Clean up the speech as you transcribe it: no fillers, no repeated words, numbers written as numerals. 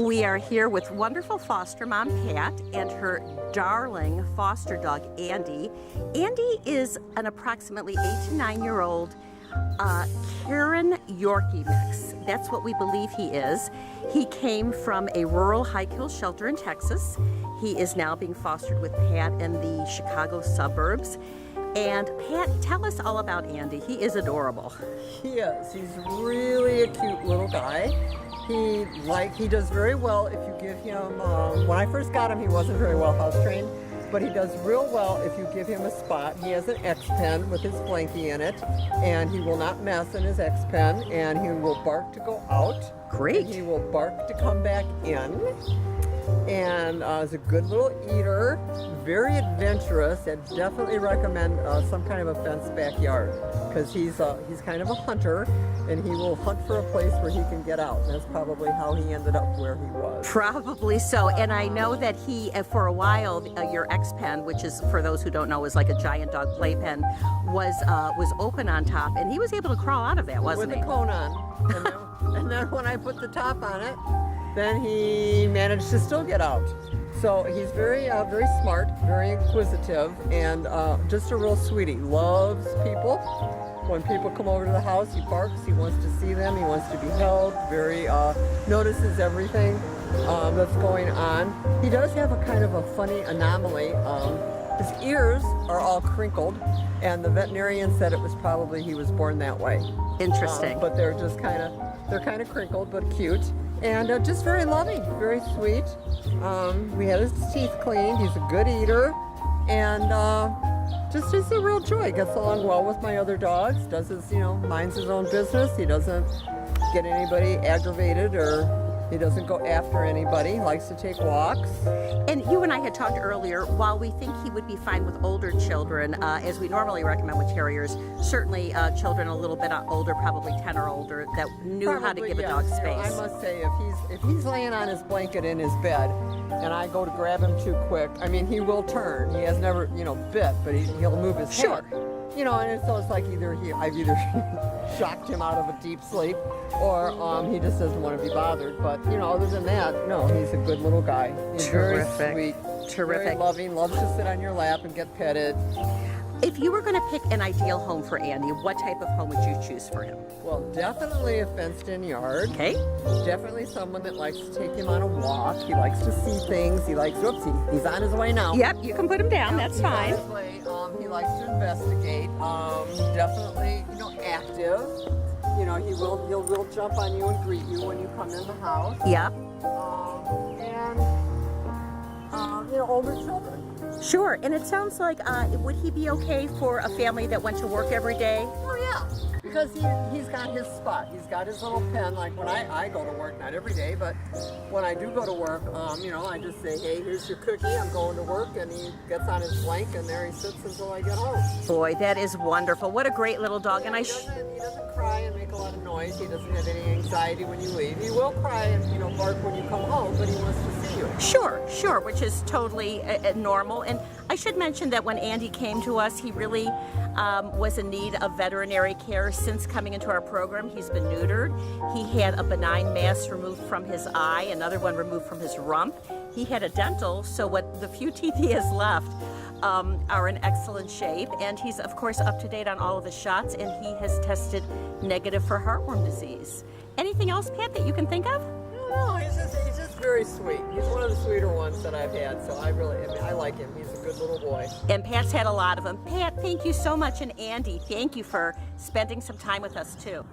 We are here with wonderful foster mom Pat and her darling foster dog Andy. Andy is an approximately 8 to 9-year-old Cairn Yorkie mix. That's what we believe he is. He came from a rural high-kill shelter in Texas. He is now being fostered with Pat in the Chicago suburbs. And Pat, tell us all about Andy. He is adorable. He is. He's really a cute little guy. He does very well if you give him, when I first got him, he wasn't very well house trained, but he does real well if you give him a spot. He has an X-pen with his blankie in it, and he will not mess in his X-pen, and he will bark to go out. Great. And he will bark to come back in. And is a good little eater, very adventurous, and definitely recommend some kind of a fenced backyard, because he's kind of a hunter, and he will hunt for a place where he can get out. And that's probably how he ended up where he was. Probably so. And I know that he, for a while, your X-pen, which is, for those who don't know, is like a giant dog playpen, was open on top, and he was able to crawl out of that, wasn't he? With a cone on. And then when I put the top on it, then he managed to still get out. So he's very smart, very inquisitive, and just a real sweetie. Loves people. When people come over to the house, he barks. He wants to see them. He wants to be held. Very notices everything that's going on. He does have a kind of a funny anomaly. His ears are all crinkled, and the veterinarian said it was probably he was born that way. Interesting. But they're just kind of crinkled, but cute. And just very loving, very sweet. We had his teeth cleaned. He's a good eater, and just is a real joy. Gets along well with my other dogs. Does his, minds his own business. He doesn't get anybody aggravated, or he doesn't go after anybody. He likes to take walks. And you and I had talked earlier, while we think he would be fine with older children, as we normally recommend with terriers, certainly children a little bit older, probably 10 or older, that knew how to give a dog space. I must say, if he's laying on his blanket in his bed, and I go to grab him too quick, I mean, he will turn. He has never, bit, but he'll move his head. And so it's like I've either shocked him out of a deep sleep, or he just doesn't want to be bothered. But other than that, no, he's a good little guy. He's Terrific. Very sweet, Terrific. very loving, loves to sit on your lap and get petted. If you were going to pick an ideal home for Andy, what type of home would you choose for him? Well, definitely a fenced-in yard. Okay. Definitely someone that likes to take him on a walk. He likes to see things. He likes, he's on his way now. Yep, you can put him down. That's fine. On his way. He likes to investigate. Definitely, active. He will jump on you and greet you when you come in the house. Yep. Older children. Sure, and it sounds like, would he be okay for a family that went to work every day? Oh yeah, because he's got his spot. He's got his little pen, like when I go to work, not every day, but when I do go to work, I just say, hey, here's your cookie, I'm going to work, and he gets on his blank, and there he sits until I get home. Boy, that is wonderful. What a great little dog. And he doesn't cry and make a lot of noise. He doesn't have any anxiety when you leave. He will cry and, bark when you come home, but he wants to see you. Sure, which is totally normal. And I should mention that when Andy came to us, he really was in need of veterinary care. Since coming into our program, he's been neutered. He had a benign mass removed from his eye, another one removed from his rump. He had a dental, so the few teeth he has left are in excellent shape. And he's, of course, up to date on all of his shots, and he has tested negative for heartworm disease. Anything else, Pat, that you can think of? No, he's just very sweet. He's one of the sweeter ones that I've had, so I like him. He's a good little boy. And Pat's had a lot of them. Pat, thank you so much, and Andy, thank you for spending some time with us too.